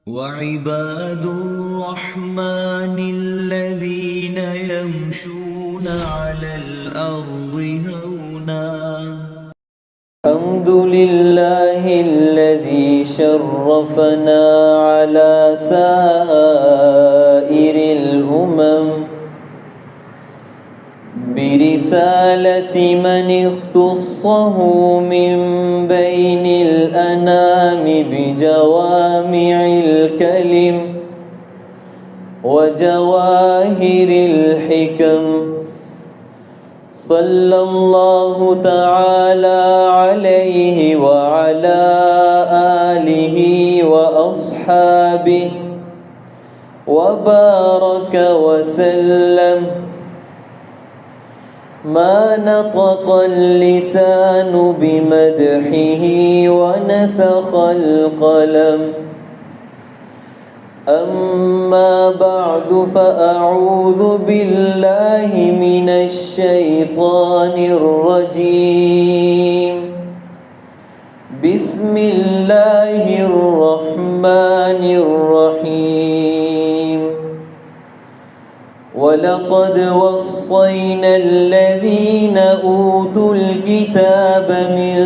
وعباد الرحمن الذين يمشون على الأرض هونا. الحمد لله الذي شرفنا على سائر الأمم برسالة من اختصه من بين الأنام بجوامع الكلم وجواهر الحكم. صلى الله تعالى عليه وعلى آله وأصحابه وبارك وسلم. ما نطق اللسان بمدحه ونسخ القلم. أما بعد فأعوذ بالله من الشيطان الرجيم. بسم الله الرحمن الرحيم. ولقد وصينا الذين أوتوا الكتاب من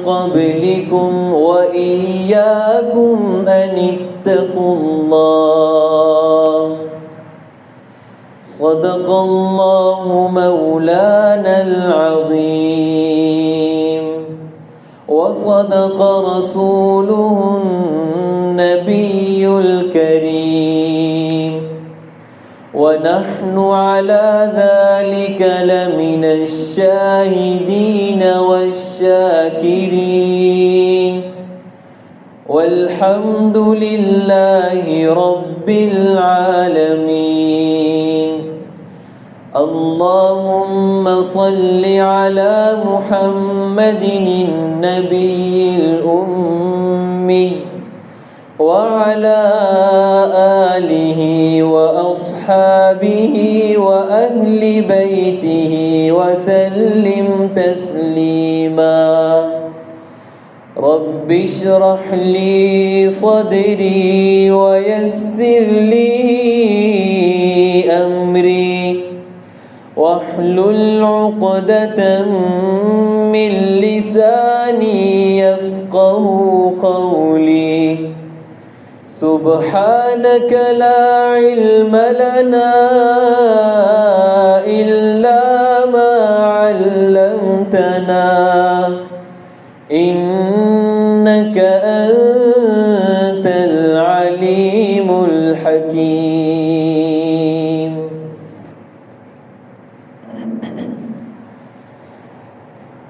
قبلكم وإياكم أن اتقوا الله. صدق الله مولانا العظيم وصدق رسوله النبي الكريم. ونحن على ذلك لمن الشاهدين والشاكرين والحمد لله رب العالمين. اللهم صل على محمد النبي الأمي وعلى آله وأصحابه وأهل بيته وسلم تسليما. رب اشرح لي صدري ويسر لي أمري واحلل عقدة من لساني يفقه قولي. سبحانك لا علم لنا إلا ما علمتنا إنك أنت العليم الحكيم.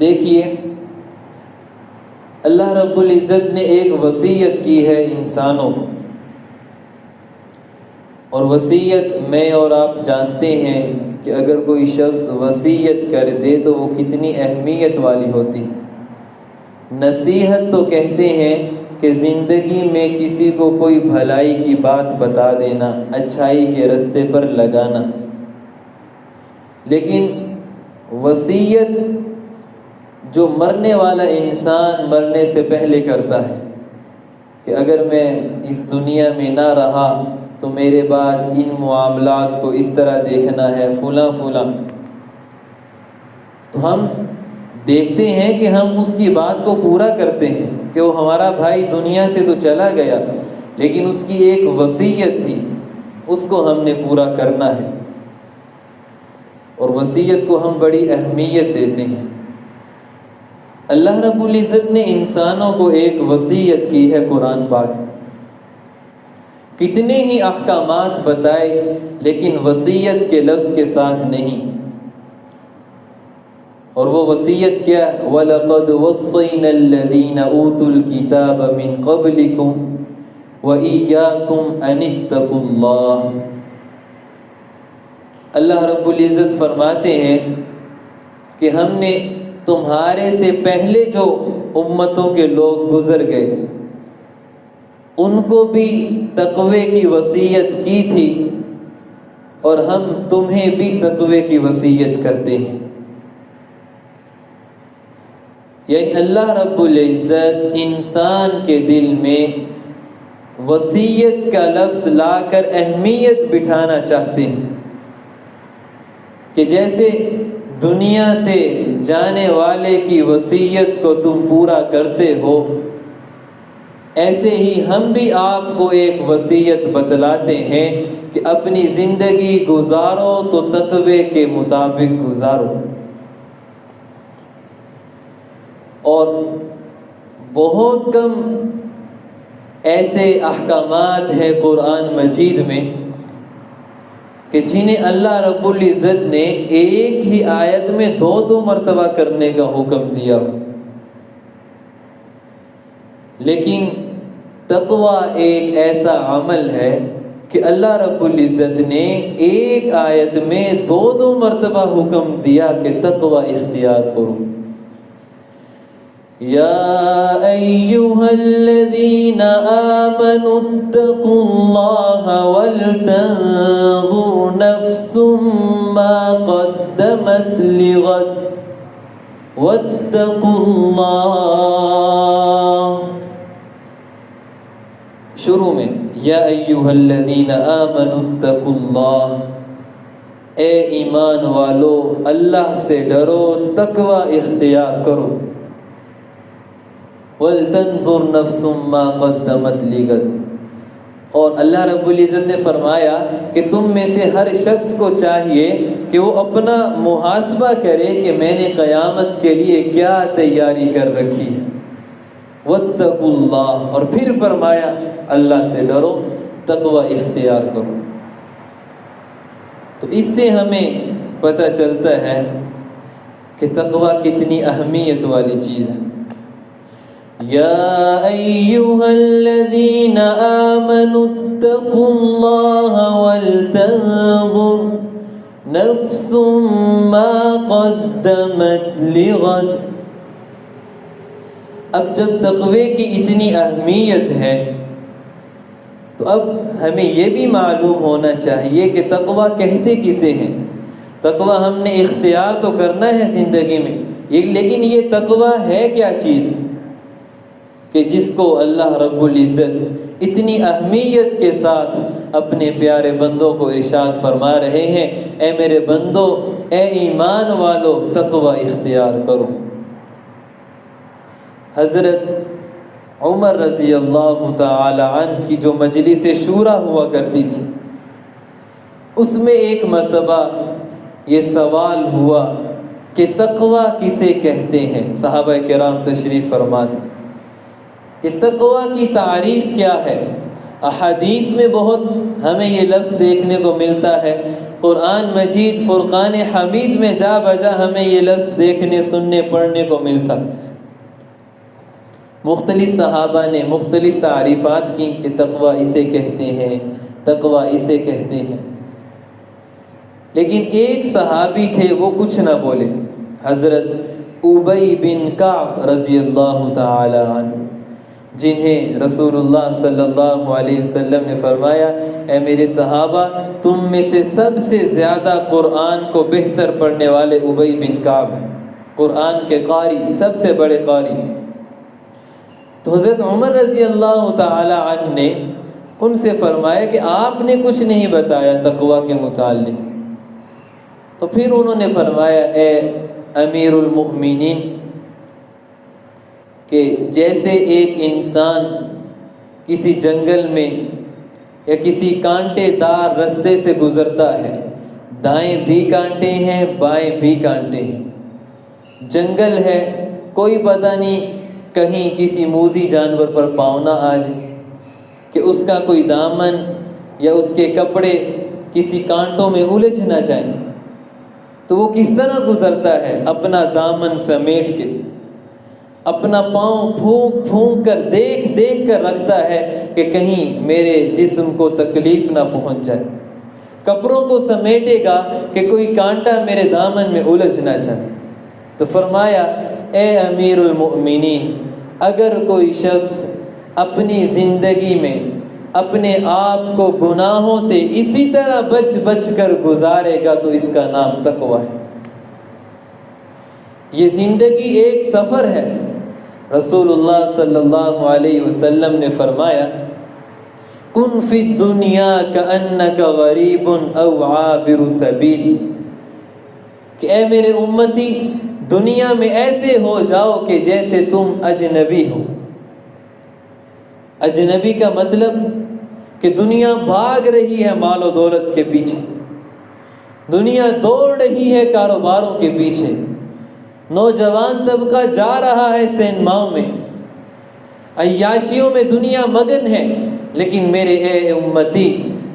دیکھیے اللہ رب العزت نے ایک وصیت کی ہے انسانوں کو، اور وصیت میں اور آپ جانتے ہیں کہ اگر کوئی شخص وصیت کر دے تو وہ کتنی اہمیت والی ہوتی۔ نصیحت تو کہتے ہیں کہ زندگی میں کسی کو کوئی بھلائی کی بات بتا دینا، اچھائی کے راستے پر لگانا، لیکن وصیت جو مرنے والا انسان مرنے سے پہلے کرتا ہے کہ اگر میں اس دنیا میں نہ رہا تو میرے بعد ان معاملات کو اس طرح دیکھنا ہے، فلاں فلاں، تو ہم دیکھتے ہیں کہ ہم اس کی بات کو پورا کرتے ہیں کہ وہ ہمارا بھائی دنیا سے تو چلا گیا لیکن اس کی ایک وصیت تھی، اس کو ہم نے پورا کرنا ہے، اور وصیت کو ہم بڑی اہمیت دیتے ہیں۔ اللہ رب العزت نے انسانوں کو ایک وصیت کی ہے قرآن پاک، کتنے ہی احکامات بتائے لیکن وصیت کے لفظ کے ساتھ نہیں، اور وہ وصیت کیا؟ وَلَقَدْ وَصَّيْنَا الَّذِينَ أُوتُوا الْكِتَابَ مِنْ قَبْلِكُمْ وَإِيَّاكُمْ أَنِ اتَّقُوا اللَّهَ۔ اللہ رب العزت فرماتے ہیں کہ ہم نے تمہارے سے پہلے جو امتوں کے لوگ گزر گئے ان کو بھی تقوی کی وصیت کی تھی، اور ہم تمہیں بھی تقوی کی وصیت کرتے ہیں۔ یعنی اللہ رب العزت انسان کے دل میں وصیت کا لفظ لا کر اہمیت بٹھانا چاہتے ہیں کہ جیسے دنیا سے جانے والے کی وصیت کو تم پورا کرتے ہو، ایسے ہی ہم بھی آپ کو ایک وصیت بتلاتے ہیں کہ اپنی زندگی گزارو تو تقوی کے مطابق گزارو۔ اور بہت کم ایسے احکامات ہیں قرآن مجید میں کہ جنہیں اللہ رب العزت نے ایک ہی آیت میں دو مرتبہ کرنے کا حکم دیا، لیکن تقوی ایک ایسا عمل ہے کہ اللہ رب العزت نے ایک آیت میں دو مرتبہ حکم دیا کہ تقوی اختیار کرو۔ یا ایھا الذین آمنوا اتقوا اللہ ولتنظر نفس ما قدمت لغد واتقوا اللہ۔ شروع میں یا ایھا الذین آمنوا اتقوا اللہ، اے ایمان والو اللہ سے ڈرو، تقوی اختیار کرو۔ وَلْتَنْظُرْ نَفْسٌ مَّا قَدَّمَتْ لِغَدٍ، اور اللہ رب العزت نے فرمایا کہ تم میں سے ہر شخص کو چاہیے کہ وہ اپنا محاسبہ کرے کہ میں نے قیامت کے لیے کیا تیاری کر رکھی ہے۔ وَاتَّقُوا اللَّهَ، اور پھر فرمایا اللہ سے ڈرو، تقوی اختیار کرو۔ تو اس سے ہمیں پتہ چلتا ہے کہ تقوی کتنی اہمیت والی چیز ہے۔ یا ایھا الذین آمنوا اتقوا اللہ ولتنظر نفس ما قدمت لغد۔ اب جب تقوی کی اتنی اہمیت ہے تو اب ہمیں یہ بھی معلوم ہونا چاہیے کہ تقوی کہتے کسے ہیں۔ تقوی ہم نے اختیار تو کرنا ہے زندگی میں، لیکن یہ تقوی ہے کیا چیز کہ جس کو اللہ رب العزت اتنی اہمیت کے ساتھ اپنے پیارے بندوں کو ارشاد فرما رہے ہیں، اے میرے بندو، اے ایمان والو، تقوی اختیار کرو۔ حضرت عمر رضی اللہ تعالی عنہ کی جو مجلس شورا ہوا کرتی تھی، اس میں ایک مرتبہ یہ سوال ہوا کہ تقوی کسے کہتے ہیں۔ صحابہ کرام تشریف فرما تھے کہ تقوی کی تعریف کیا ہے۔ احادیث میں بہت ہمیں یہ لفظ دیکھنے کو ملتا ہے، قرآن مجید فرقان حمید میں جا بجا ہمیں یہ لفظ دیکھنے سننے پڑھنے کو ملتا۔ مختلف صحابہ نے مختلف تعریفات کی کہ تقویٰ اسے کہتے ہیں، تقویٰ اسے کہتے ہیں، لیکن ایک صحابی تھے وہ کچھ نہ بولے، حضرت ابی بن کعب رضی اللہ تعالی عنہ، جنہیں رسول اللہ صلی اللہ علیہ وسلم نے فرمایا، اے میرے صحابہ، تم میں سے سب سے زیادہ قرآن کو بہتر پڑھنے والے ابی بن کعب ہیں، قرآن کے قاری، سب سے بڑے قاری۔ تو حضرت عمر رضی اللہ تعالی عنہ نے ان سے فرمایا کہ آپ نے کچھ نہیں بتایا تقویٰ کے متعلق۔ تو پھر انہوں نے فرمایا، اے امیر المؤمنین، کہ جیسے ایک انسان کسی جنگل میں یا کسی کانٹے دار رستے سے گزرتا ہے، دائیں بھی کانٹے ہیں بائیں بھی کانٹے ہیں، جنگل ہے، کوئی پتہ نہیں کہیں کسی موذی جانور پر پاؤں نہ آ جائے، کہ اس کا کوئی دامن یا اس کے کپڑے کسی کانٹوں میں الجھ نہ جائیں، تو وہ کس طرح گزرتا ہے؟ اپنا دامن سمیٹ کے، اپنا پاؤں پھونک پھونک کر دیکھ دیکھ کر رکھتا ہے کہ کہیں میرے جسم کو تکلیف نہ پہنچ جائے، کپڑوں کو سمیٹے گا کہ کوئی کانٹا میرے دامن میں الجھ نہ جائے۔ تو فرمایا، اے امیر المؤمنین، اگر کوئی شخص اپنی زندگی میں اپنے آپ کو گناہوں سے اسی طرح بچ بچ کر گزارے گا تو اس کا نام تقویٰ ہے۔ یہ زندگی ایک سفر ہے۔ رسول اللہ صلی اللہ علیہ وسلم نے فرمایا، کن فی الدنیا کأنک غریب او عابر سبیل، کہ اے میرے امتی، دنیا میں ایسے ہو جاؤ کہ جیسے تم اجنبی ہو۔ اجنبی کا مطلب کہ دنیا بھاگ رہی ہے مال و دولت کے پیچھے، دنیا دوڑ رہی ہے کاروباروں کے پیچھے، نوجوان طبقہ جا رہا ہے سینماؤں میں، عیاشیوں میں دنیا مگن ہے، لیکن میرے اے امتی،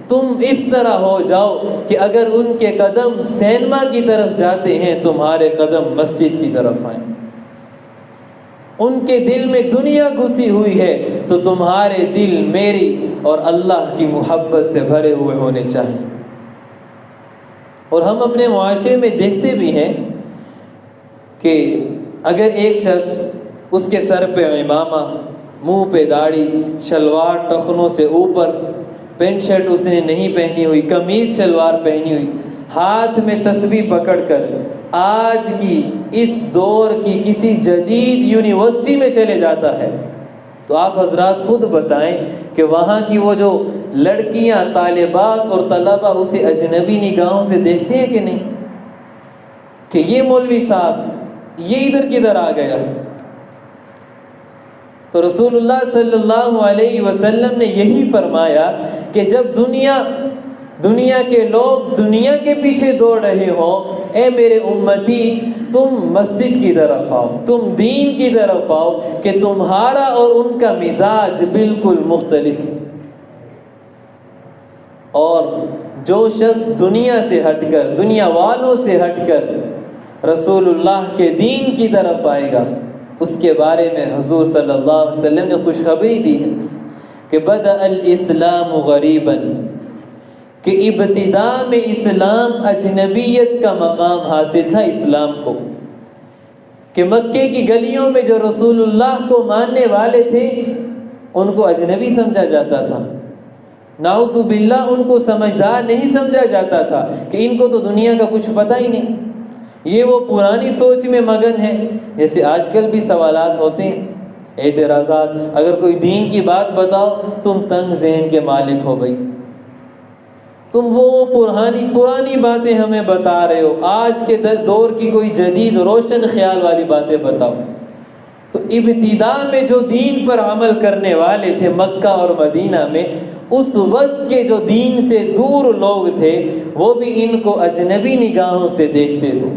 تم اس طرح ہو جاؤ کہ اگر ان کے قدم سینما کی طرف جاتے ہیں تمہارے قدم مسجد کی طرف آئیں، ان کے دل میں دنیا گھسی ہوئی ہے تو تمہارے دل میری اور اللہ کی محبت سے بھرے ہوئے ہونے چاہیے۔ اور ہم اپنے معاشرے میں دیکھتے بھی ہیں کہ اگر ایک شخص، اس کے سر پہ عمامہ، منہ پہ داڑھی، شلوار ٹخنوں سے اوپر، پینٹ شرٹ اس نے نہیں پہنی ہوئی، قمیض شلوار پہنی ہوئی، ہاتھ میں تسبیح پکڑ کر آج کی اس دور کی کسی جدید یونیورسٹی میں چلے جاتا ہے، تو آپ حضرات خود بتائیں کہ وہاں کی وہ جو لڑکیاں، طالبات اور طلبہ اسے اجنبی نگاہوں سے دیکھتے ہیں کہ نہیں، کہ یہ مولوی صاحب یہ ادھر کدھر آ گیا۔ تو رسول اللہ صلی اللہ علیہ وسلم نے یہی فرمایا کہ جب دنیا کے لوگ دنیا کے پیچھے دوڑ رہے ہوں، اے میرے امتی، تم مسجد کی طرف آؤ، تم دین کی طرف آؤ، کہ تمہارا اور ان کا مزاج بالکل مختلف۔ اور جو شخص دنیا سے ہٹ کر، دنیا والوں سے ہٹ کر رسول اللہ کے دین کی طرف آئے گا، اس کے بارے میں حضور صلی اللہ علیہ وسلم نے خوشخبری دی ہے کہ بدأ الاسلام غریبا، کہ ابتدا میں اسلام اجنبیت کا مقام حاصل تھا اسلام کو، کہ مکے کی گلیوں میں جو رسول اللہ کو ماننے والے تھے ان کو اجنبی سمجھا جاتا تھا، نعوذ باللہ ان کو سمجھدار نہیں سمجھا جاتا تھا کہ ان کو تو دنیا کا کچھ پتہ ہی نہیں، یہ وہ پرانی سوچ میں مگن ہے۔ جیسے آج کل بھی سوالات ہوتے ہیں، اعتراضات، اگر کوئی دین کی بات بتاؤ تم تنگ ذہن کے مالک ہو بھائی، تم وہ پرانی باتیں ہمیں بتا رہے ہو، آج کے دور کی کوئی جدید روشن خیال والی باتیں بتاؤ۔ تو ابتدا میں جو دین پر عمل کرنے والے تھے مکہ اور مدینہ میں، اس وقت کے جو دین سے دور لوگ تھے وہ بھی ان کو اجنبی نگاہوں سے دیکھتے تھے۔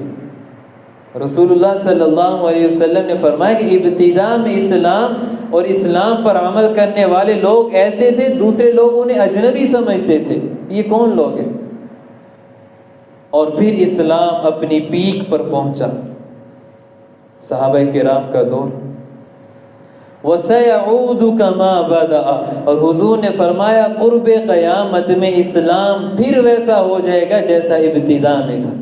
رسول اللہ صلی اللہ علیہ وسلم نے فرمایا کہ ابتداء میں اسلام اور اسلام پر عمل کرنے والے لوگ ایسے تھے، دوسرے لوگ انہیں اجنبی سمجھتے تھے، یہ کون لوگ ہیں؟ اور پھر اسلام اپنی پیک پر پہنچا، صحابہ کرام کا دور، وَسَيَعُودُ كَمَا بَدَأَ، اور حضور نے فرمایا قرب قیامت میں اسلام پھر ویسا ہو جائے گا جیسا ابتداء میں تھا۔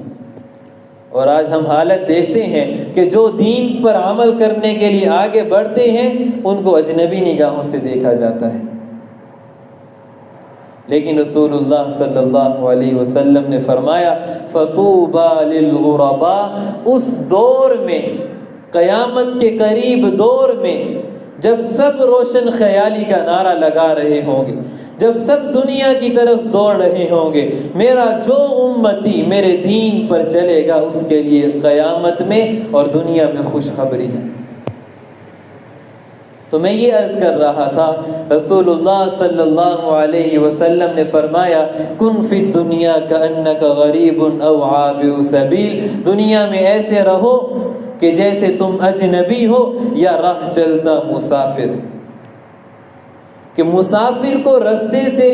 اور آج ہم حالت دیکھتے ہیں کہ جو دین پر عمل کرنے کے لیے آگے بڑھتے ہیں ان کو اجنبی نگاہوں سے دیکھا جاتا ہے، لیکن رسول اللہ صلی اللہ علیہ وسلم نے فرمایا فَطُوبَى لِلْغُرَبَاء، اس دور میں، قیامت کے قریب دور میں، جب سب روشن خیالی کا نعرہ لگا رہے ہوں گے، جب سب دنیا کی طرف دوڑ رہے ہوں گے، میرا جو امتی میرے دین پر چلے گا اس کے لیے قیامت میں اور دنیا میں خوشخبری ہے۔ تو میں یہ عرض کر رہا تھا، رسول اللہ صلی اللہ علیہ وسلم نے فرمایا کن فی الدنیا کأنک غریب او عابر سبیل، دنیا میں ایسے رہو کہ جیسے تم اجنبی ہو یا راہ چلتا مسافر، کہ مسافر کو رستے سے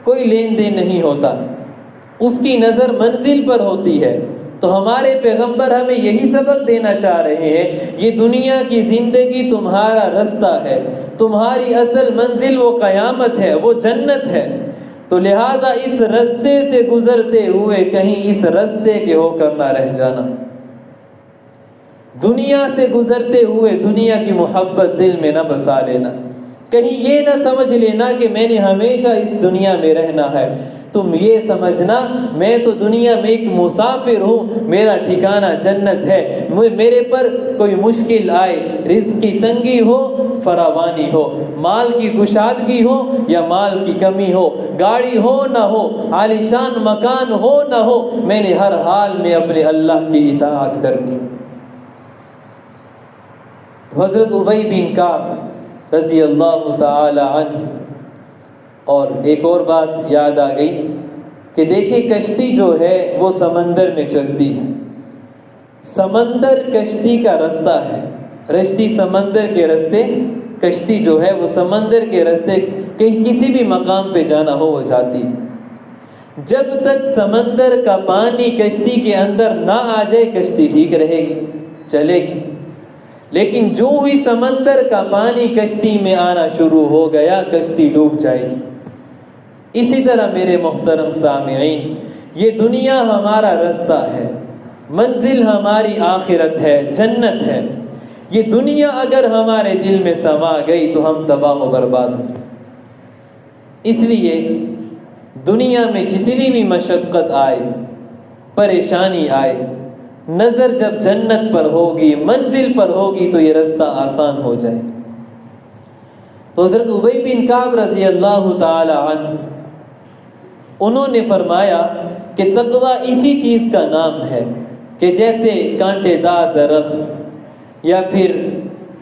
کوئی لین دین نہیں ہوتا، اس کی نظر منزل پر ہوتی ہے۔ تو ہمارے پیغمبر ہمیں یہی سبق دینا چاہ رہے ہیں، یہ دنیا کی زندگی تمہارا رستہ ہے، تمہاری اصل منزل وہ قیامت ہے، وہ جنت ہے، تو لہٰذا اس رستے سے گزرتے ہوئے کہیں اس رستے کے ہو کر نہ رہ جانا، دنیا سے گزرتے ہوئے دنیا کی محبت دل میں نہ بسا لینا، کہیں یہ نہ سمجھ لینا کہ میں نے ہمیشہ اس دنیا میں رہنا ہے، تم یہ سمجھنا میں تو دنیا میں ایک مسافر ہوں، میرا ٹھکانہ جنت ہے، میرے پر کوئی مشکل آئے، رزق کی تنگی ہو فراوانی ہو، مال کی کشادگی ہو یا مال کی کمی ہو، گاڑی ہو نہ ہو، عالیشان مکان ہو نہ ہو، میں نے ہر حال میں اپنے اللہ کی اطاعت کرنی۔ حضرت ابی بن کعب رضی اللہ تعالی عنہ، اور ایک اور بات یاد آ گئی کہ دیکھیں کشتی جو ہے وہ سمندر میں چلتی ہے، سمندر کشتی کا رستہ ہے، رشتی سمندر کے رستے، کشتی جو ہے وہ سمندر کے رستے کہیں کسی بھی مقام پہ جانا ہو وہ جاتی، جب تک سمندر کا پانی کشتی کے اندر نہ آ جائے کشتی ٹھیک رہے گی، چلے گی، لیکن جو ہی سمندر کا پانی کشتی میں آنا شروع ہو گیا کشتی ڈوب جائے گی۔ اسی طرح میرے محترم سامعین، یہ دنیا ہمارا رستہ ہے، منزل ہماری آخرت ہے، جنت ہے، یہ دنیا اگر ہمارے دل میں سما گئی تو ہم تباہ و برباد ہوں۔ اس لیے دنیا میں جتنی بھی مشقت آئے، پریشانی آئے، نظر جب جنت پر ہوگی، منزل پر ہوگی تو یہ رستہ آسان ہو جائے۔ تو حضرت ابی بن کعب رضی اللہ تعالی عنہ، انہوں نے فرمایا کہ تقویٰ اسی چیز کا نام ہے کہ جیسے کانٹے دار درخت یا پھر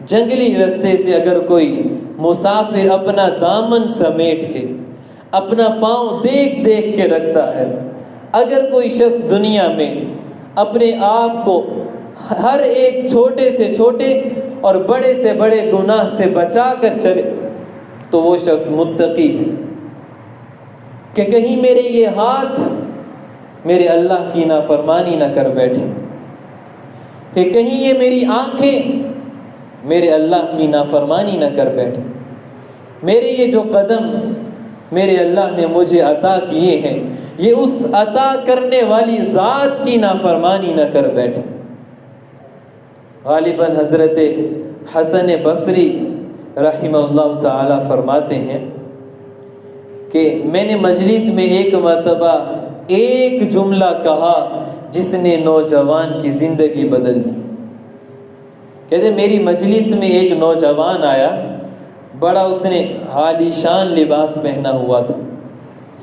جنگلی رستے سے اگر کوئی مسافر اپنا دامن سمیٹ کے اپنا پاؤں دیکھ دیکھ کے رکھتا ہے، اگر کوئی شخص دنیا میں اپنے آپ کو ہر ایک چھوٹے سے چھوٹے اور بڑے سے بڑے گناہ سے بچا کر چلے تو وہ شخص متقی ہے، کہ کہیں میرے یہ ہاتھ میرے اللہ کی نافرمانی نہ کر بیٹھے، کہ کہیں یہ میری آنکھیں میرے اللہ کی نافرمانی نہ کر بیٹھے، میرے یہ جو قدم میرے اللہ نے مجھے عطا کیے ہیں یہ اس عطا کرنے والی ذات کی نافرمانی نہ کر بیٹھے۔ غالباً حضرت حسن بصری رحمہ اللہ تعالی فرماتے ہیں کہ میں نے مجلس میں ایک مرتبہ ایک جملہ کہا جس نے نوجوان کی زندگی بدل دی۔ کہتے میری مجلس میں ایک نوجوان آیا، بڑا اس نے عالی شان لباس پہنا ہوا تھا،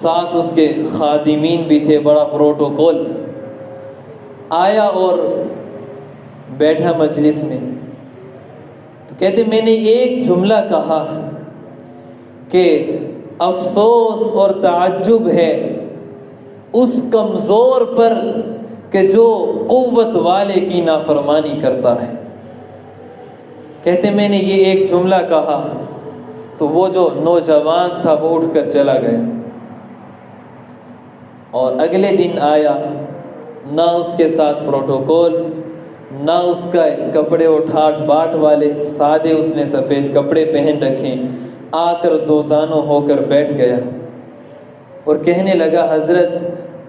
ساتھ اس کے خادمین بھی تھے، بڑا پروٹوکول، آیا اور بیٹھا مجلس میں، تو کہتے میں نے ایک جملہ کہا کہ افسوس اور تعجب ہے اس کمزور پر کہ جو قوت والے کی نافرمانی کرتا ہے۔ کہتے میں نے یہ ایک جملہ کہا تو وہ جو نوجوان تھا وہ اٹھ کر چلا گیا، اور اگلے دن آیا، نہ اس کے ساتھ پروٹوکول، نہ اس کا کپڑے اٹھاٹ باٹ والے، سادے اس نے سفید کپڑے پہن رکھے، آ کر دوزانوں ہو کر بیٹھ گیا اور کہنے لگا حضرت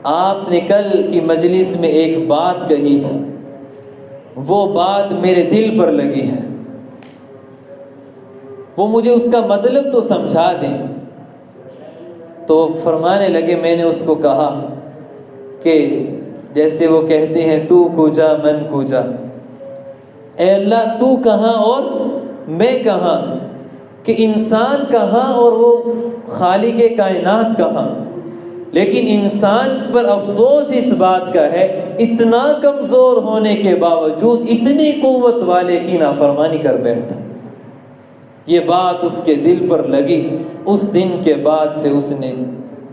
آپ نے کل کی مجلس میں ایک بات کہی تھی، وہ بات میرے دل پر لگی ہے، وہ مجھے اس کا مطلب تو سمجھا دیں۔ تو فرمانے لگے میں نے اس کو کہا کہ جیسے وہ کہتے ہیں تو کجا من کجا، اے اللہ تو کہاں اور میں کہاں، کہ انسان کہاں اور وہ خالق کائنات کہاں۔ لیکن انسان پر افسوس اس بات کا ہے اتنا کمزور ہونے کے باوجود اتنی قوت والے کی نافرمانی کر بیٹھتا۔ یہ بات اس کے دل پر لگی، اس دن کے بعد سے اس نے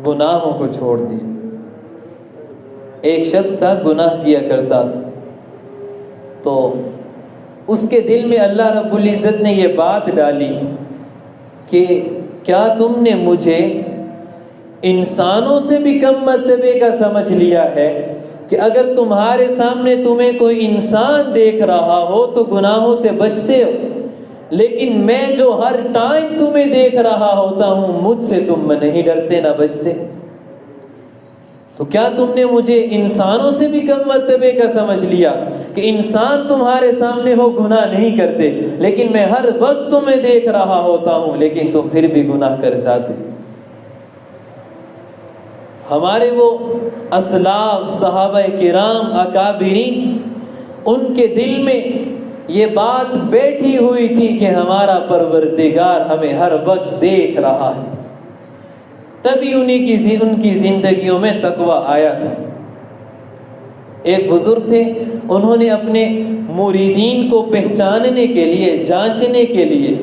گناہوں کو چھوڑ دیا۔ ایک شخص تھا گناہ کیا کرتا تھا، تو اس کے دل میں اللہ رب العزت نے یہ بات ڈالی کہ کیا تم نے مجھے انسانوں سے بھی کم مرتبے کا سمجھ لیا ہے کہ اگر تمہارے سامنے تمہیں کوئی انسان دیکھ رہا ہو تو گناہوں سے بچتے ہو، لیکن میں جو ہر ٹائم تمہیں دیکھ رہا ہوتا ہوں مجھ سے تم نہیں ڈرتے نہ بچتے، تو کیا تم نے مجھے انسانوں سے بھی کم مرتبے کا سمجھ لیا کہ انسان تمہارے سامنے ہو گناہ نہیں کرتے، لیکن میں ہر وقت تمہیں دیکھ رہا ہوتا ہوں لیکن تم پھر بھی گناہ کر جاتے۔ ہمارے وہ اسلاف صحابہ کرام اکابرین، ان کے دل میں یہ بات بیٹھی ہوئی تھی کہ ہمارا پروردگار ہمیں ہر وقت دیکھ رہا ہے، تبھی ان کی زندگیوں میں تقویٰ آیا تھا۔ ایک بزرگ تھے، انہوں نے اپنے مریدین کو پہچاننے کے لیے، جانچنے کے لیے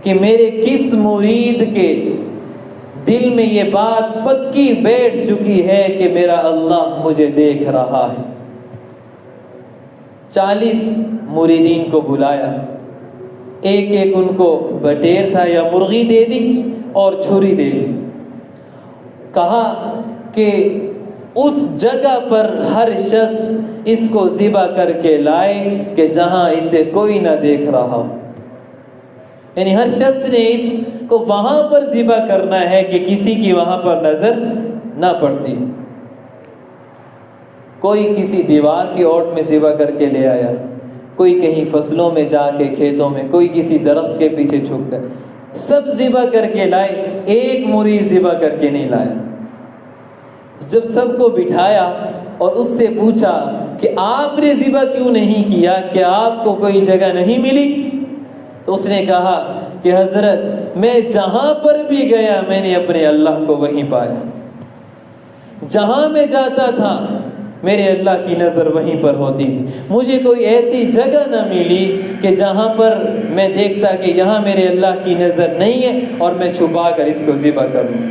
کہ میرے کس مرید کے دل میں یہ بات پکی بیٹھ چکی ہے کہ میرا اللہ مجھے دیکھ رہا ہے، 40 مریدین کو بلایا، ایک ایک ان کو بٹیر تھا یا مرغی دے دی اور چھری دے دی، کہا کہ اس جگہ پر ہر شخص اس کو ذبح کر کے لائے کہ جہاں اسے کوئی نہ دیکھ رہا ہو، یعنی ہر شخص نے اس کو وہاں پر ذبح کرنا ہے کہ کسی کی وہاں پر نظر نہ پڑتی۔ کوئی کسی دیوار کی اوٹ میں ذبح کر کے لے آیا، کوئی کہیں فصلوں میں جا کے کھیتوں میں، کوئی کسی درخت کے پیچھے چھپ کر، سب ذبح کر کے لائے، ایک مرید ذبح کر کے نہیں لایا۔ جب سب کو بٹھایا اور اس سے پوچھا کہ آپ نے ذبح کیوں نہیں کیا، کہ آپ کو کوئی جگہ نہیں ملی؟ تو اس نے کہا کہ حضرت میں جہاں پر بھی گیا میں نے اپنے اللہ کو وہیں پایا، جہاں میں جاتا تھا میرے اللہ کی نظر وہیں پر ہوتی تھی، مجھے کوئی ایسی جگہ نہ ملی کہ جہاں پر میں دیکھتا کہ یہاں میرے اللہ کی نظر نہیں ہے اور میں چھپا کر اس کو ذبح کروں۔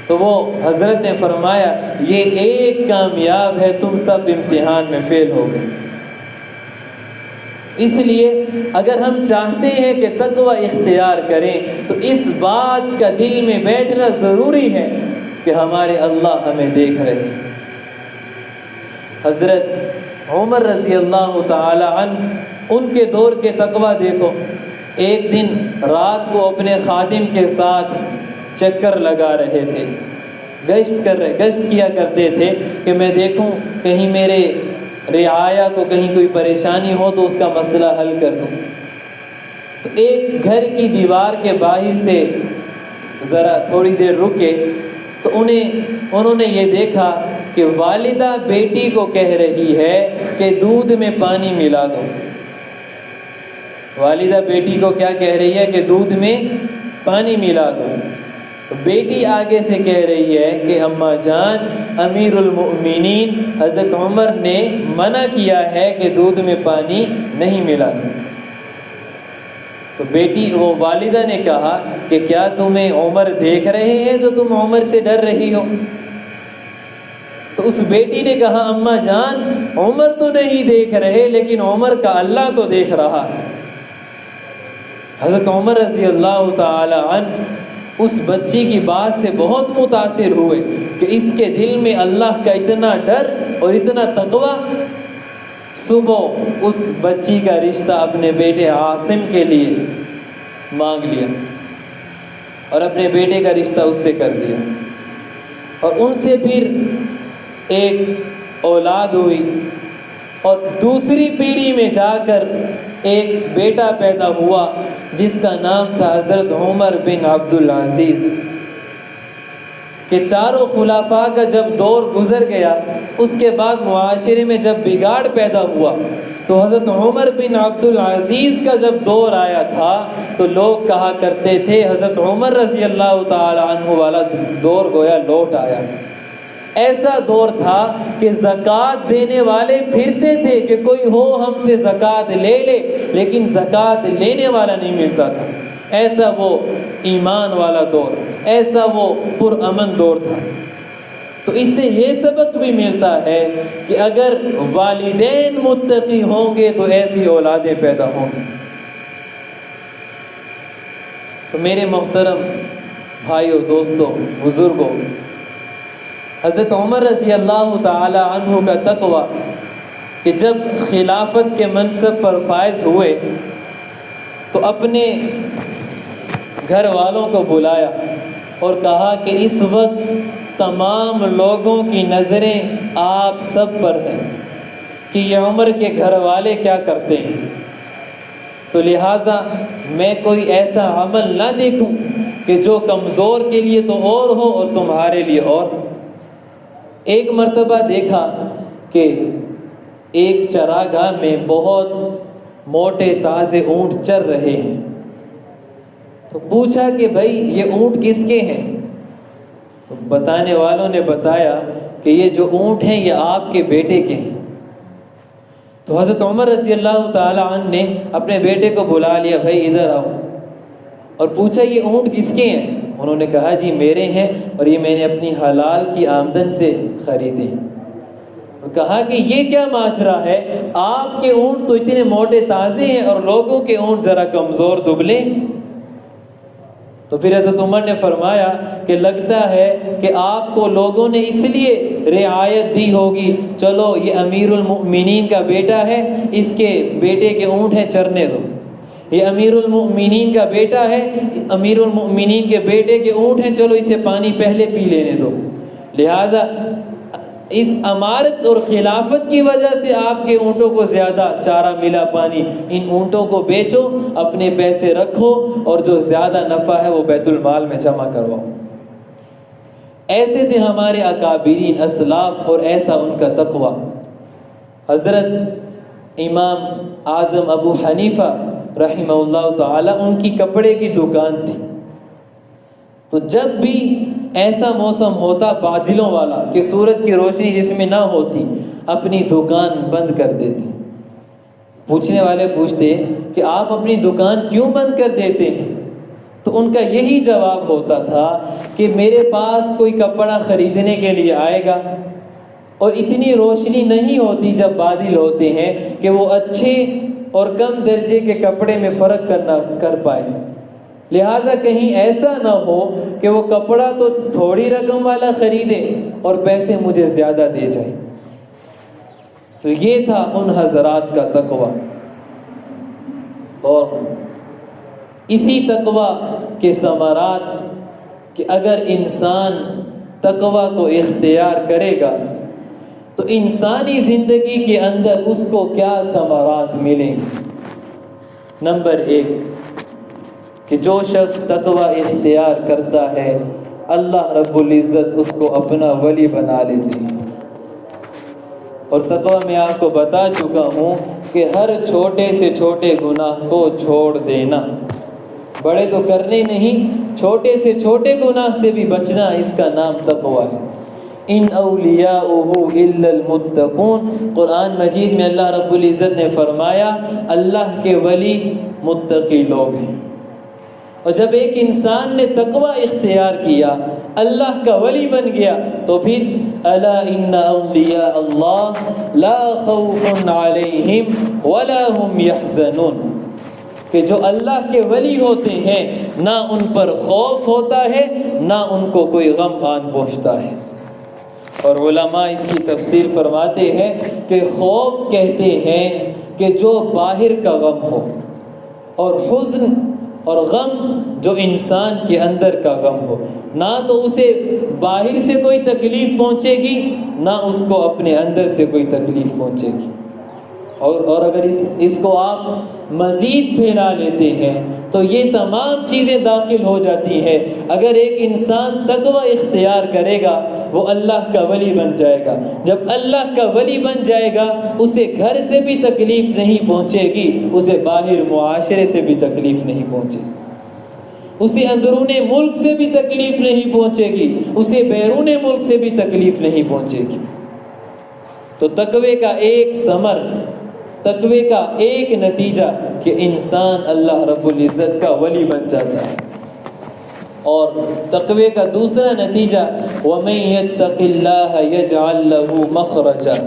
تو وہ حضرت نے فرمایا یہ ایک کامیاب ہے، تم سب امتحان میں فیل ہو گئے۔ اس لیے اگر ہم چاہتے ہیں کہ تقوی اختیار کریں تو اس بات کا دل میں بیٹھنا ضروری ہے کہ ہمارے اللہ ہمیں دیکھ رہے ہیں۔ حضرت عمر رضی اللہ تعالی عنہ، ان کے دور کے تقوی دیکھو، ایک دن رات کو اپنے خادم کے ساتھ چکر لگا رہے تھے، گشت کیا کرتے تھے کہ میں دیکھوں کہیں میرے رعایا کو کہیں کوئی پریشانی ہو تو اس کا مسئلہ حل کر دوں۔ تو ایک گھر کی دیوار کے باہر سے ذرا تھوڑی دیر رکے تو انہوں نے یہ دیکھا کہ والدہ بیٹی کو کہہ رہی ہے کہ دودھ میں پانی ملا دو۔ والدہ بیٹی کو کیا کہہ رہی ہے کہ دودھ میں پانی ملا دو۔ بیٹی آگے سے کہہ رہی ہے کہ اماں جان امیر المؤمنین حضرت عمر نے منع کیا ہے کہ دودھ میں پانی نہیں ملانا۔ تو بیٹی وہ والدہ نے کہا کہ کیا تمہیں عمر دیکھ رہے ہیں جو تم عمر سے ڈر رہی ہو؟ تو تو اس بیٹی نے کہا اماں جان عمر تو نہیں دیکھ رہے لیکن عمر کا اللہ تو دیکھ رہا ہے۔ حضرت عمر رضی اللہ تعالی عنہ اس بچی کی بات سے بہت متاثر ہوئے کہ اس کے دل میں اللہ کا اتنا ڈر اور اتنا تقویٰ۔ صبح اس بچی کا رشتہ اپنے بیٹے عاصم کے لیے مانگ لیا اور اپنے بیٹے کا رشتہ اس سے کر دیا، اور ان سے پھر ایک اولاد ہوئی، اور دوسری پیڑھی میں جا کر ایک بیٹا پیدا ہوا جس کا نام تھا حضرت عمر بن عبدالعزیز، کہ چاروں خلفاء کا جب دور گزر گیا اس کے بعد معاشرے میں جب بگاڑ پیدا ہوا تو حضرت عمر بن عبدالعزیز کا جب دور آیا تھا تو لوگ کہا کرتے تھے حضرت عمر رضی اللہ تعالی عنہ والا دور گویا لوٹ آیا۔ ایسا دور تھا کہ زکوٰۃ دینے والے پھرتے تھے کہ کوئی ہو ہم سے زکوٰۃ لے لے، لیکن زکوٰۃ لینے والا نہیں ملتا تھا۔ ایسا وہ ایمان والا دور، ایسا وہ پرامن دور تھا۔ تو اس سے یہ سبق بھی ملتا ہے کہ اگر والدین متقی ہوں گے تو ایسی اولادیں پیدا ہوں گی۔ تو میرے محترم بھائیوں، دوستوں، بزرگوں، حضرت عمر رضی اللہ تعالی عنہ کا تقویٰ کہ جب خلافت کے منصب پر فائز ہوئے تو اپنے گھر والوں کو بلایا اور کہا کہ اس وقت تمام لوگوں کی نظریں آپ سب پر ہیں کہ یہ عمر کے گھر والے کیا کرتے ہیں، تو لہٰذا میں کوئی ایسا عمل نہ دیکھوں کہ جو کمزور کے لیے تو اور ہو اور تمہارے لیے اور۔ ایک مرتبہ دیکھا کہ ایک چراگاہ میں بہت موٹے تازے اونٹ چر رہے ہیں، تو پوچھا کہ بھائی یہ اونٹ کس کے ہیں؟ تو بتانے والوں نے بتایا کہ یہ جو اونٹ ہیں یہ آپ کے بیٹے کے ہیں۔ تو حضرت عمر رضی اللہ تعالی عنہ نے اپنے بیٹے کو بلا لیا، بھائی ادھر آؤ، اور پوچھا یہ اونٹ کس کے ہیں؟ انہوں نے کہا جی میرے ہیں اور یہ میں نے اپنی حلال کی آمدن سے خریدے۔ کہا کہ یہ کیا ماجرا ہے، آپ کے اونٹ تو اتنے موٹے تازے ہیں اور لوگوں کے اونٹ ذرا کمزور دبلے۔ تو پھر حضرت عمر نے فرمایا کہ لگتا ہے کہ آپ کو لوگوں نے اس لیے رعایت دی ہوگی، چلو یہ امیر المؤمنین کا بیٹا ہے، اس کے بیٹے کے اونٹ ہیں چرنے دو، یہ امیر المؤمنین کا بیٹا ہے، امیر المؤمنین کے بیٹے کے اونٹ ہیں، چلو اسے پانی پہلے پی لینے دو۔ لہٰذا اس امارت اور خلافت کی وجہ سے آپ کے اونٹوں کو زیادہ چارہ ملا، پانی، ان اونٹوں کو بیچو، اپنے پیسے رکھو اور جو زیادہ نفع ہے وہ بیت المال میں جمع کرواؤ۔ ایسے تھے ہمارے اکابرین اسلاف اور ایسا ان کا تقویٰ۔ حضرت امام اعظم ابو حنیفہ رحمہ اللہ تعالی، ان کی کپڑے کی دکان تھی، تو جب بھی ایسا موسم ہوتا بادلوں والا کہ سورج کی روشنی جس میں نہ ہوتی، اپنی دکان بند کر دیتے۔ پوچھنے والے پوچھتے کہ آپ اپنی دکان کیوں بند کر دیتے ہیں؟ تو ان کا یہی جواب ہوتا تھا کہ میرے پاس کوئی کپڑا خریدنے کے لیے آئے گا اور اتنی روشنی نہیں ہوتی جب بادل ہوتے ہیں کہ وہ اچھے اور کم درجے کے کپڑے میں فرق کر پائے، لہٰذا کہیں ایسا نہ ہو کہ وہ کپڑا تو تھوڑی رقم والا خریدے اور پیسے مجھے زیادہ دے جائے۔ تو یہ تھا ان حضرات کا تقویٰ، اور اسی تقویٰ کے ثمرات کہ اگر انسان تقویٰ کو اختیار کرے گا تو انسانی زندگی کے اندر اس کو کیا ثمرات ملیں گے۔ نمبر 1 کہ جو شخص تقویٰ اختیار کرتا ہے اللہ رب العزت اس کو اپنا ولی بنا لیتے ہیں۔ اور تقویٰ میں آپ کو بتا چکا ہوں کہ ہر چھوٹے سے چھوٹے گناہ کو چھوڑ دینا، بڑے تو کرنے نہیں، چھوٹے سے چھوٹے گناہ سے بھی بچنا، اس کا نام تقویٰ ہے۔ ان اولیاؤہ الا المتقون، قرآن مجید میں اللہ رب العزت نے فرمایا اللہ کے ولی متقی لوگ ہیں۔ اور جب ایک انسان نے تقوی اختیار کیا، اللہ کا ولی بن گیا، تو پھر الا ان اولیاء اللہ لا خوف علیہم ولا هم يحزنون، کہ جو اللہ کے ولی ہوتے ہیں نہ ان پر خوف ہوتا ہے نہ ان کو کوئی غم آن پہنچتا ہے۔ اور علماء اس کی تفسیر فرماتے ہیں کہ خوف کہتے ہیں کہ جو باہر کا غم ہو، اور حزن اور غم جو انسان کے اندر کا غم ہو، نہ تو اسے باہر سے کوئی تکلیف پہنچے گی نہ اس کو اپنے اندر سے کوئی تکلیف پہنچے گی۔ اور اگر اس کو آپ مزید پھیلا لیتے ہیں تو یہ تمام چیزیں داخل ہو جاتی ہیں۔ اگر ایک انسان تقوی اختیار کرے گا وہ اللہ کا ولی بن جائے گا۔ جب اللہ کا ولی بن جائے گا اسے گھر سے بھی تکلیف نہیں پہنچے گی، اسے باہر معاشرے سے بھی تکلیف نہیں پہنچے گی، اسے اندرون ملک سے بھی تکلیف نہیں پہنچے گی، اسے بیرون ملک سے بھی تکلیف نہیں پہنچے گی۔ تو تقوی کا ایک ثمر، تقوی کا ایک نتیجہ کہ انسان اللہ رب العزت کا ولی بن جاتا ہے۔ اور تقوی کا دوسرا نتیجہ وَمَن يَتَّقِ اللَّهَ يَجْعَل لَّهُ مَخْرَجًا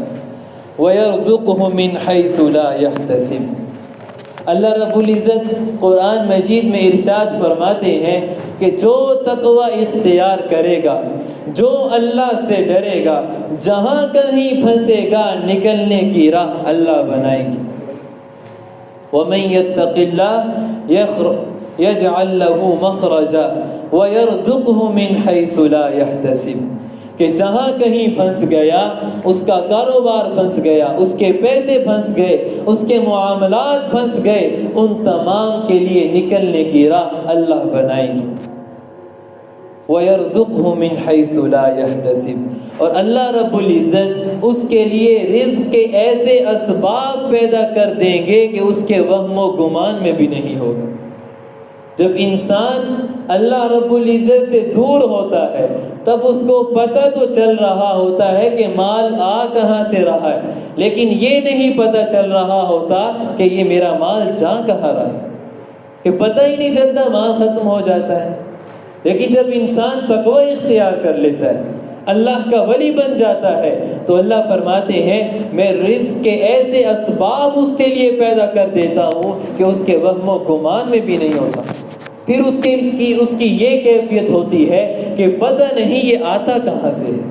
وَيَرْزُقْهُ مِنْ حَيْثُ لَا يَحْتَسِبُ۔ اللہ رب العزت قرآن مجید میں ارشاد فرماتے ہیں کہ جو تقوی اختیار کرے گا، جو اللہ سے ڈرے گا، جہاں کہیں پھنسے گا نکلنے کی راہ اللہ بنائیں گے۔ وَمَن يَتَّقِ اللَّهَ يَجْعَل لَّهُ مَخْرَجًا وَيَرْزُقْهُ مِنْ حَيْثُ لَا يَحْتَسِبُ، کہ جہاں کہیں پھنس گیا، اس کا کاروبار پھنس گیا، اس کے پیسے پھنس گئے، اس کے معاملات پھنس گئے، ان تمام کے لیے نکلنے کی راہ اللہ بنائیں گے۔ وَيَرْزُقْهُ مِنْ حَيْثُ لَا يَحْتَسِبُ، اور اللہ رب العزت اس کے لیے رزق کے ایسے اسباب پیدا کر دیں گے کہ اس کے وہم و گمان میں بھی نہیں ہوگا۔ جب انسان اللہ رب العزت سے دور ہوتا ہے تب اس کو پتہ تو چل رہا ہوتا ہے کہ مال آ کہاں سے رہا ہے، لیکن یہ نہیں پتہ چل رہا ہوتا کہ یہ میرا مال جا کہاں رہا ہے، کہ پتہ ہی نہیں چلتا، مال ختم ہو جاتا ہے۔ لیکن جب انسان تقوی اختیار کر لیتا ہے، اللہ کا ولی بن جاتا ہے، تو اللہ فرماتے ہیں میں رزق کے ایسے اسباب اس کے لیے پیدا کر دیتا ہوں کہ اس کے وہم و گمان میں بھی نہیں ہوتا۔ پھر اس کی یہ کیفیت ہوتی ہے کہ پتہ نہیں یہ آتا کہاں سے ہے۔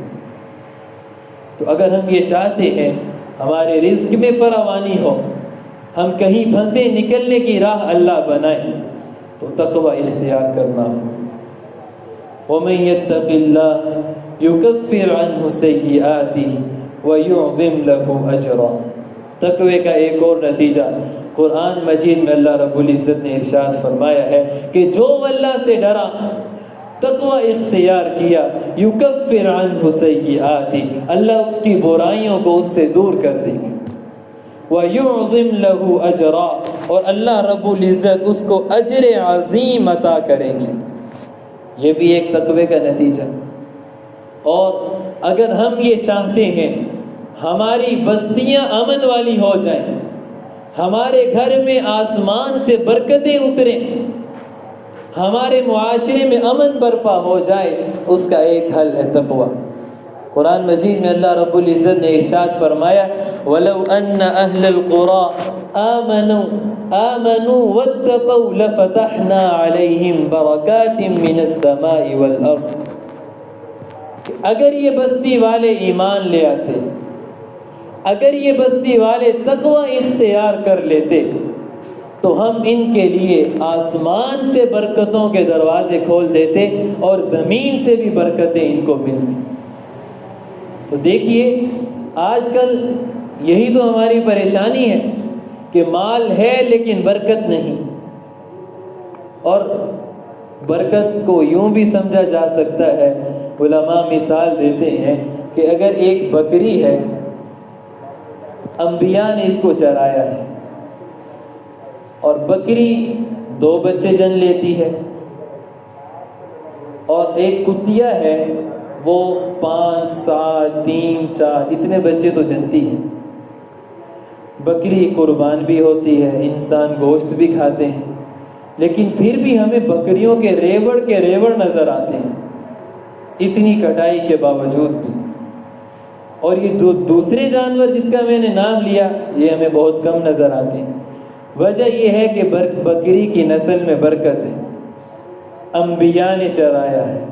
تو اگر ہم یہ چاہتے ہیں ہمارے رزق میں فراوانی ہو، ہم کہیں پھنسے نکلنے کی راہ اللہ بنائیں، تو تقوی اختیار کرنا ہو۔ وَمَن يَتَّقِ اللَّهَ يُكَفِّرْ عَنْهُ سَيِّئَاتِهِ وَيُعْظِمْ لَهُ أَجْرًا۔ تقوی کا ایک اور نتیجہ قرآن مجید میں اللہ رب العزت نے ارشاد فرمایا ہے کہ جو اللہ سے ڈرا، تقوی اختیار کیا، یکفر عنہ سیئات، اللہ اس کی برائیوں کو اس سے دور کر دے گا، وَيُعْظِمْ لَهُ أَجْرًا، اور اللہ رب العزت اس کو اجر عظیم عطا کریں گے۔ یہ بھی ایک تقوی کا نتیجہ۔ اور اگر ہم یہ چاہتے ہیں ہماری بستیاں امن والی ہو جائیں، ہمارے گھر میں آسمان سے برکتیں اتریں، ہمارے معاشرے میں امن برپا ہو جائے، اس کا ایک حل ہے تقوی۔ قرآن مجید میں اللہ رب العزت نے ارشاد فرمایا وَلَوْ أَنَّ أَهْلَ الْقُرَىٰ آمَنُوا وَاتَّقَوْا لَفَتَحْنَا عَلَيْهِمْ بَرَكَاتٍ مِّنَ السَّمَاءِ وَالْأَرْضِ، اگر یہ بستی والے ایمان لے آتے، اگر یہ بستی والے تقوی اختیار کر لیتے، تو ہم ان کے لیے آسمان سے برکتوں کے دروازے کھول دیتے اور زمین سے بھی برکتیں ان کو ملتی۔ تو دیکھیے آج کل یہی تو ہماری پریشانی ہے کہ مال ہے لیکن برکت نہیں۔ اور برکت کو یوں بھی سمجھا جا سکتا ہے، علماء مثال دیتے ہیں کہ اگر ایک بکری ہے، انبیاء نے اس کو چرایا ہے، اور بکری 2 بچے جن لیتی ہے، اور ایک کتیا ہے وہ 5 7 3 4 اتنے بچے تو جنتی ہے۔ بکری قربان بھی ہوتی ہے، انسان گوشت بھی کھاتے ہیں، لیکن پھر بھی ہمیں بکریوں کے ریوڑ نظر آتے ہیں، اتنی کٹائی کے باوجود بھی۔ اور یہ دوسرے جانور جس کا میں نے نام لیا، یہ ہمیں بہت کم نظر آتے ہیں۔ وجہ یہ ہے کہ بکری کی نسل میں برکت ہے، انبیاء نے چرایا ہے،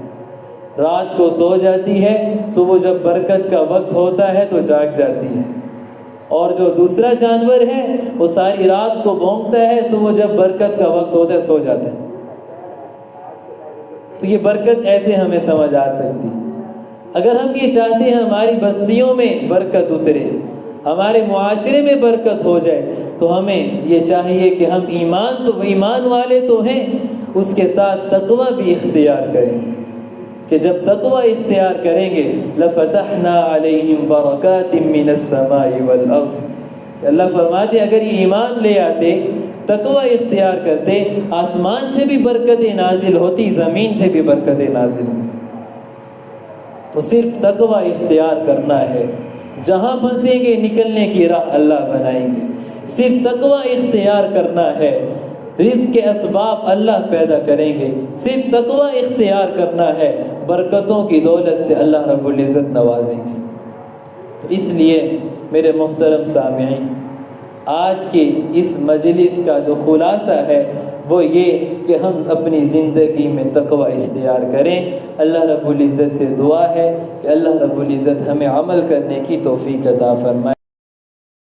رات کو سو جاتی ہے، صبح جب برکت کا وقت ہوتا ہے تو جاگ جاتی ہے۔ اور جو دوسرا جانور ہے وہ ساری رات کو بھونکتا ہے، صبح جب برکت کا وقت ہوتا ہے سو جاتا ہے۔ تو یہ برکت ایسے ہمیں سمجھ آ سکتی۔ اگر ہم یہ چاہتے ہیں ہماری بستیوں میں برکت اترے، ہمارے معاشرے میں برکت ہو جائے، تو ہمیں یہ چاہیے کہ ہم ایمان والے تو ہیں، اس کے ساتھ تقوی بھی اختیار کریں، کہ جب تقوی اختیار کریں گے لَفَتَحْنَا عَلَيْهِمْ بَرَكَاتٍ مِّنَ السَّمَاءِ وَالْأَرْضِ، اگر فرماتے اگر یہ ایمان لے آتے، تقوی اختیار کرتے، آسمان سے بھی برکتیں نازل ہوتی، زمین سے بھی برکتیں نازل ہوتی۔ تو صرف تقوی اختیار کرنا ہے، جہاں پھنسیں گے نکلنے کی راہ اللہ بنائیں گے۔ صرف تقوی اختیار کرنا ہے، رزق کے اسباب اللہ پیدا کریں گے۔ صرف تقوی اختیار کرنا ہے، برکتوں کی دولت سے اللہ رب العزت نوازیں گے۔ تو اس لیے میرے محترم سامعین، آج کی اس مجلس کا جو خلاصہ ہے وہ یہ کہ ہم اپنی زندگی میں تقوی اختیار کریں۔ اللہ رب العزت سے دعا ہے کہ اللہ رب العزت ہمیں عمل کرنے کی توفیق عطا فرمائے۔